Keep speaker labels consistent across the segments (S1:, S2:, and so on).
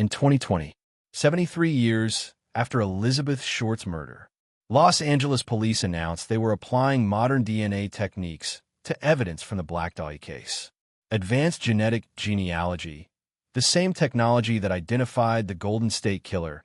S1: In 2020, 73 years after Elizabeth Short's murder, Los Angeles police announced they were applying modern DNA techniques to evidence from the Black Dahlia case. Advanced genetic genealogy, the same technology that identified the Golden State Killer,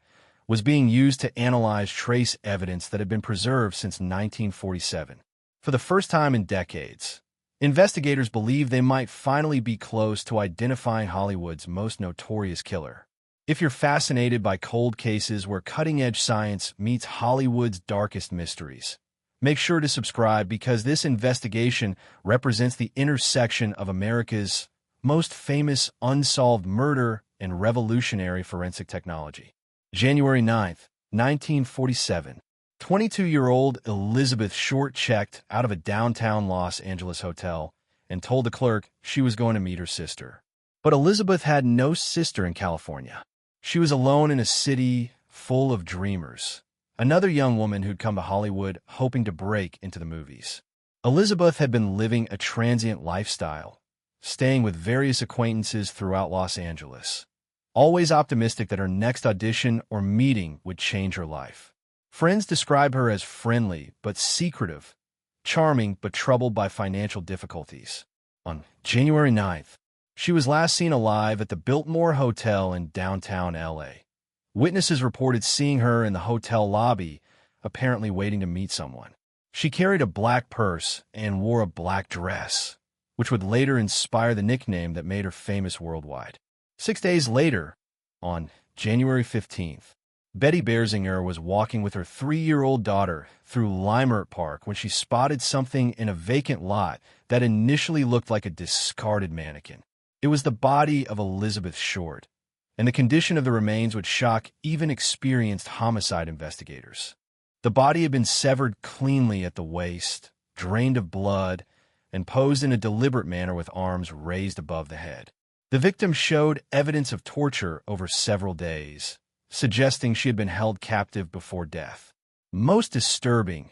S1: was being used to analyze trace evidence that had been preserved since 1947. For the first time in decades, investigators believe they might finally be close to identifying Hollywood's most notorious killer. If you're fascinated by cold cases where cutting-edge science meets Hollywood's darkest mysteries, make sure to subscribe because this investigation represents the intersection of America's most famous unsolved murder and revolutionary forensic technology. January 9, 1947. 22-year-old Elizabeth Short checked out of a downtown Los Angeles hotel and told the clerk she was going to meet her sister. But Elizabeth had no sister in California. She was alone in a city full of dreamers, another young woman who'd come to Hollywood hoping to break into the movies. Elizabeth had been living a transient lifestyle, staying with various acquaintances throughout Los Angeles, always optimistic that her next audition or meeting would change her life. Friends describe her as friendly but secretive, charming but troubled by financial difficulties. On January 9th, she was last seen alive at the Biltmore Hotel in downtown L.A. Witnesses reported seeing her in the hotel lobby, apparently waiting to meet someone. She carried a black purse and wore a black dress, which would later inspire the nickname that made her famous worldwide. 6 days later, on January 15th, Betty Berzinger was walking with her 3-year-old daughter through Leimert Park when she spotted something in a vacant lot that initially looked like a discarded mannequin. It was the body of Elizabeth Short, and the condition of the remains would shock even experienced homicide investigators. The body had been severed cleanly at the waist, drained of blood, and posed in a deliberate manner with arms raised above the head. The victim showed evidence of torture over several days, suggesting she had been held captive before death. Most disturbing,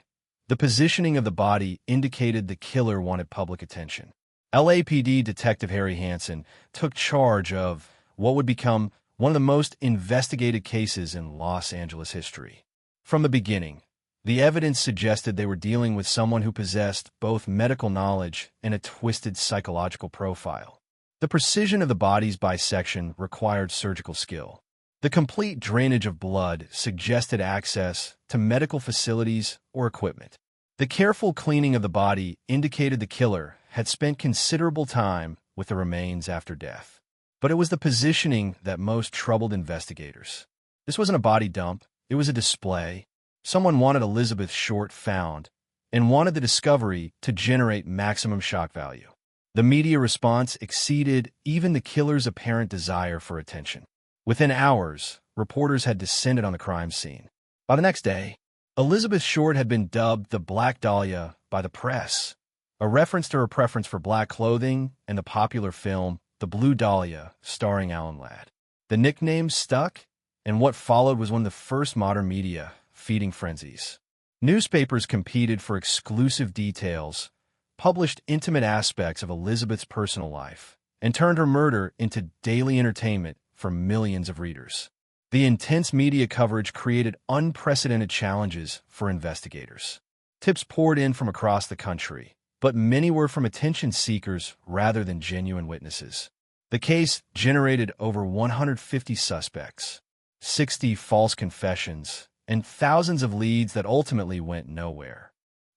S1: the positioning of the body indicated the killer wanted public attention. LAPD Detective Harry Hansen took charge of what would become one of the most investigated cases in Los Angeles history. From the beginning, the evidence suggested they were dealing with someone who possessed both medical knowledge and a twisted psychological profile. The precision of the body's bisection required surgical skill. The complete drainage of blood suggested access to medical facilities or equipment. The careful cleaning of the body indicated the killer had spent considerable time with the remains after death. But it was the positioning that most troubled investigators. This wasn't a body dump, it was a display. Someone wanted Elizabeth Short found and wanted the discovery to generate maximum shock value. The media response exceeded even the killer's apparent desire for attention. Within hours, reporters had descended on the crime scene. By the next day, Elizabeth Short had been dubbed the Black Dahlia by the press, a reference to her preference for black clothing and the popular film The Blue Dahlia, starring Alan Ladd. The nickname stuck, and what followed was one of the first modern media feeding frenzies. Newspapers competed for exclusive details, published intimate aspects of Elizabeth's personal life, and turned her murder into daily entertainment for millions of readers. The intense media coverage created unprecedented challenges for investigators. Tips poured in from across the country, but many were from attention seekers rather than genuine witnesses. The case generated over 150 suspects, 60 false confessions, and thousands of leads that ultimately went nowhere.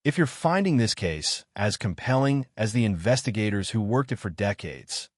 S1: If you're finding this case as compelling as the investigators who worked it for decades,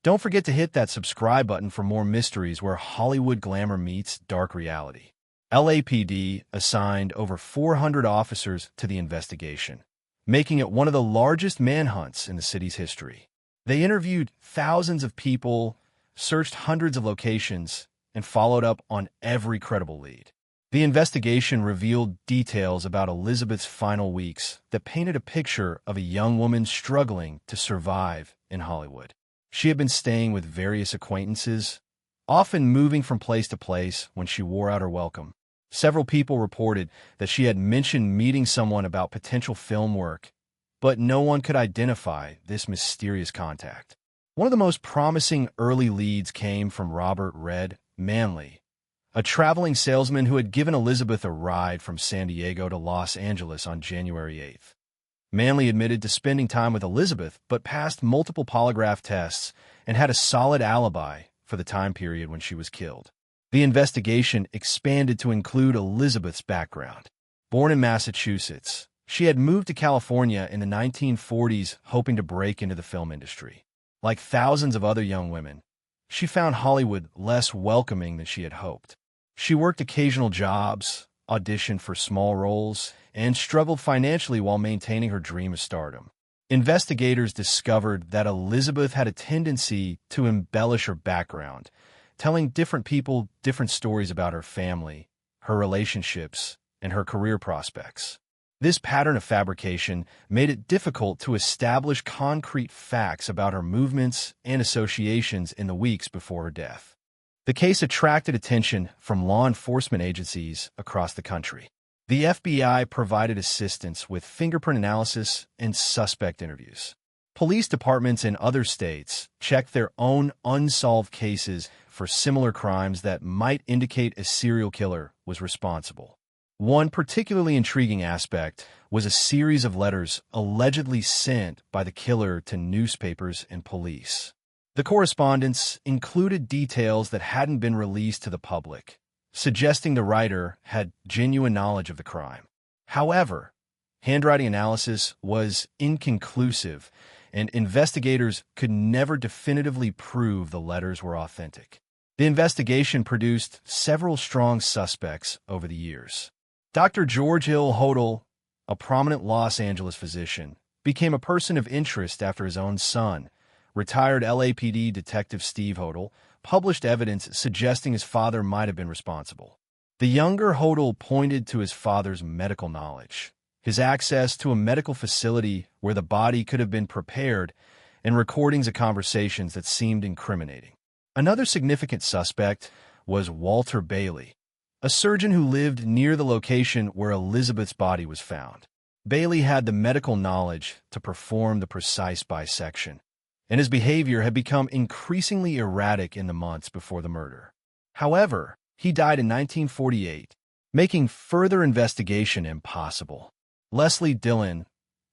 S1: don't forget to hit that subscribe button for more mysteries where Hollywood glamour meets dark reality. LAPD assigned over 400 officers to the investigation, making it one of the largest manhunts in the city's history. They interviewed thousands of people, searched hundreds of locations, and followed up on every credible lead. The investigation revealed details about Elizabeth's final weeks that painted a picture of a young woman struggling to survive in Hollywood. She had been staying with various acquaintances, often moving from place to place when she wore out her welcome. Several people reported that she had mentioned meeting someone about potential film work, but no one could identify this mysterious contact. One of the most promising early leads came from Robert "Red" Manley, a traveling salesman who had given Elizabeth a ride from San Diego to Los Angeles on January 8th. Manley admitted to spending time with Elizabeth but passed multiple polygraph tests and had a solid alibi for the time period when she was killed. The investigation expanded to include Elizabeth's background. Born in Massachusetts, she had moved to California in the 1940s hoping to break into the film industry. Like thousands of other young women, she found Hollywood less welcoming than she had hoped. She worked occasional jobs, auditioned for small roles, and struggled financially while maintaining her dream of stardom. Investigators discovered that Elizabeth had a tendency to embellish her background, telling different people different stories about her family, her relationships, and her career prospects. This pattern of fabrication made it difficult to establish concrete facts about her movements and associations in the weeks before her death. The case attracted attention from law enforcement agencies across the country. The FBI provided assistance with fingerprint analysis and suspect interviews. Police departments in other states checked their own unsolved cases for similar crimes that might indicate a serial killer was responsible. One particularly intriguing aspect was a series of letters allegedly sent by the killer to newspapers and police. The correspondence included details that hadn't been released to the public, suggesting the writer had genuine knowledge of the crime. However, handwriting analysis was inconclusive, and investigators could never definitively prove the letters were authentic. The investigation produced several strong suspects over the years. Dr. George Hill Hodel, a prominent Los Angeles physician, became a person of interest after his own son, retired LAPD Detective Steve Hodel, published evidence suggesting his father might have been responsible. The younger Hodel pointed to his father's medical knowledge, his access to a medical facility where the body could have been prepared, and recordings of conversations that seemed incriminating. Another significant suspect was Walter Bailey, a surgeon who lived near the location where Elizabeth's body was found. Bailey had the medical knowledge to perform the precise bisection, and his behavior had become increasingly erratic in the months before the murder. However, he died in 1948, making further investigation impossible. Leslie Dillon,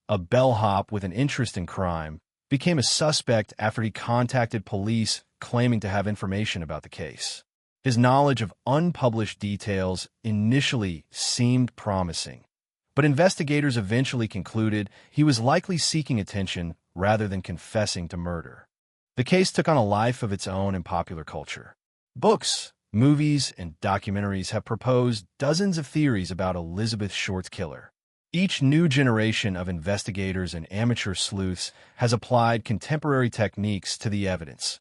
S1: a bellhop with an interest in crime, became a suspect after he contacted police claiming to have information about the case. His knowledge of unpublished details initially seemed promising, but investigators eventually concluded he was likely seeking attention rather than confessing to murder. The case took on a life of its own in popular culture. Books, movies, and documentaries have proposed dozens of theories about Elizabeth Short's killer. Each new generation of investigators and amateur sleuths has applied contemporary techniques to the evidence,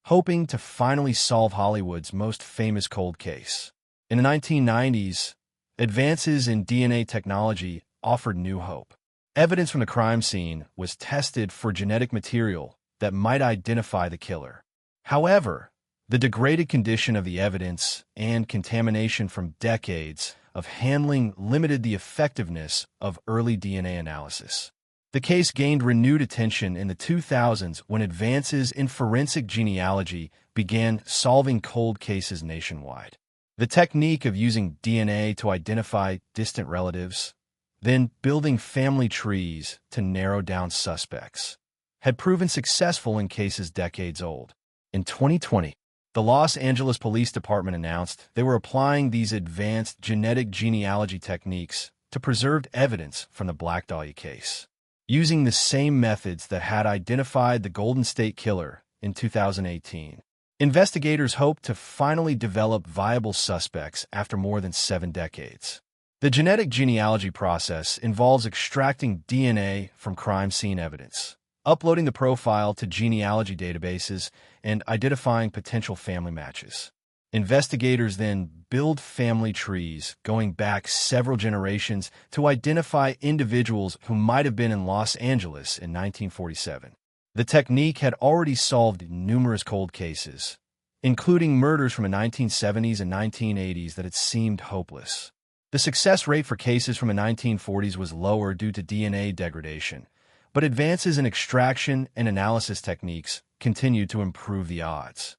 S1: hoping to finally solve Hollywood's most famous cold case. In the 1990s, advances in DNA technology offered new hope. Evidence from the crime scene was tested for genetic material that might identify the killer. However, the degraded condition of the evidence and contamination from decades of handling limited the effectiveness of early DNA analysis. The case gained renewed attention in the 2000s when advances in forensic genealogy began solving cold cases nationwide. The technique of using DNA to identify distant relatives, then building family trees to narrow down suspects, had proven successful in cases decades old. In 2020, the Los Angeles Police Department announced they were applying these advanced genetic genealogy techniques to preserve evidence from the Black Dahlia case. Using the same methods that had identified the Golden State Killer in 2018, investigators hope to finally develop viable suspects after more than 7 decades. The genetic genealogy process involves extracting DNA from crime scene evidence, uploading the profile to genealogy databases, and identifying potential family matches. Investigators then build family trees going back several generations to identify individuals who might have been in Los Angeles in 1947. The technique had already solved numerous cold cases, including murders from the 1970s and 1980s that had seemed hopeless. The success rate for cases from the 1940s was lower due to DNA degradation, but advances in extraction and analysis techniques continued to improve the odds.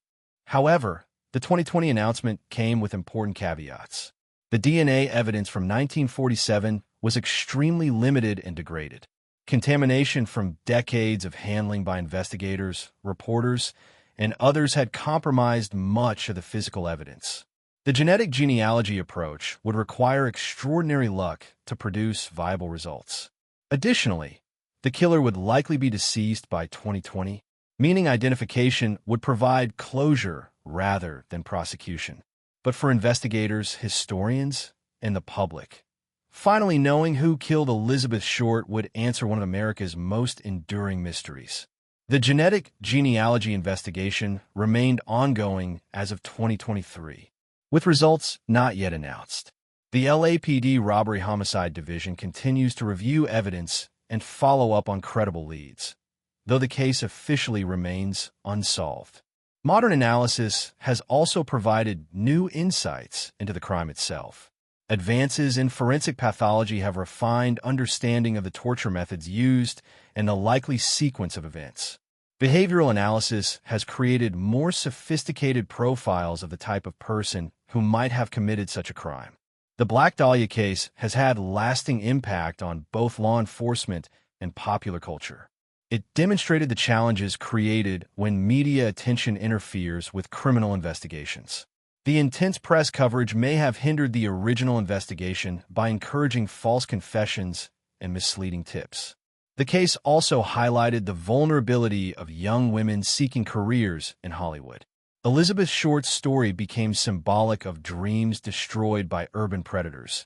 S1: However, The 2020 announcement came with important caveats. The DNA evidence from 1947 was extremely limited and degraded. Contamination from decades of handling by investigators, reporters, and others had compromised much of the physical evidence. The genetic genealogy approach would require extraordinary luck to produce viable results. Additionally, the killer would likely be deceased by 2020, meaning identification would provide closure rather than prosecution. But for investigators, historians, and the public, finally knowing who killed Elizabeth Short would answer one of America's most enduring mysteries. The genetic genealogy investigation remained ongoing as of 2023, with results not yet announced. The LAPD Robbery Homicide Division continues to review evidence and follow up on credible leads, though the case officially remains unsolved. Modern analysis has also provided new insights into the crime itself. Advances in forensic pathology have refined understanding of the torture methods used and the likely sequence of events. Behavioral analysis has created more sophisticated profiles of the type of person who might have committed such a crime. The Black Dahlia case has had lasting impact on both law enforcement and popular culture. It demonstrated the challenges created when media attention interferes with criminal investigations. The intense press coverage may have hindered the original investigation by encouraging false confessions and misleading tips. The case also highlighted the vulnerability of young women seeking careers in Hollywood. Elizabeth Short's story became symbolic of dreams destroyed by urban predators,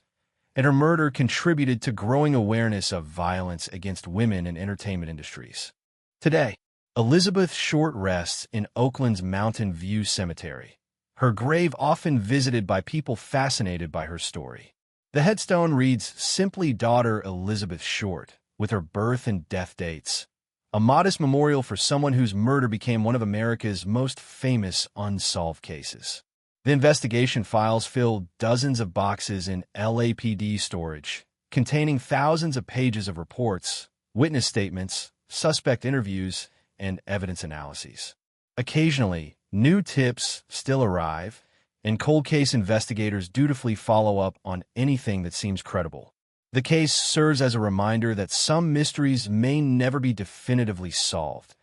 S1: and her murder contributed to growing awareness of violence against women in entertainment industries. Today, Elizabeth Short rests in Oakland's Mountain View Cemetery, her grave often visited by people fascinated by her story. The headstone reads, "Simply Daughter Elizabeth Short," with her birth and death dates, a modest memorial for someone whose murder became one of America's most famous unsolved cases. The investigation files filled dozens of boxes in LAPD storage, containing thousands of pages of reports, witness statements, suspect interviews, and evidence analyses. Occasionally, new tips still arrive, and cold case investigators dutifully follow up on anything that seems credible. The case serves as a reminder that some mysteries may never be definitively solved,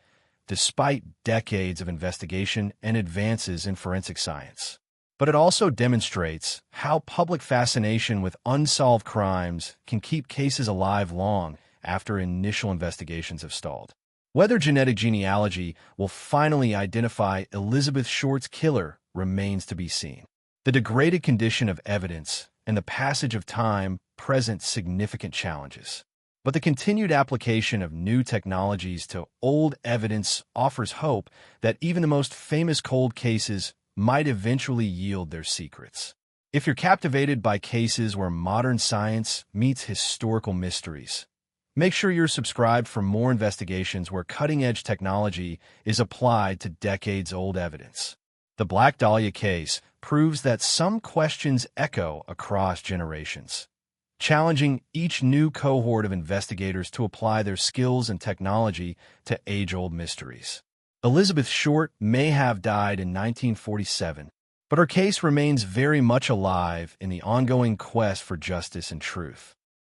S1: despite decades of investigation and advances in forensic science. But it also demonstrates how public fascination with unsolved crimes can keep cases alive long after initial investigations have stalled. Whether genetic genealogy will finally identify Elizabeth Short's killer remains to be seen. The degraded condition of evidence and the passage of time present significant challenges. But the continued application of new technologies to old evidence offers hope that even the most famous cold cases might eventually yield their secrets. If you're captivated by cases where modern science meets historical mysteries, make sure you're subscribed for more investigations where cutting-edge technology is applied to decades-old evidence. The Black Dahlia case proves that some questions echo across generations, challenging each new cohort of investigators to apply their skills and technology to age-old mysteries. Elizabeth Short may have died in 1947, but her case remains very much alive in the ongoing quest for justice and truth.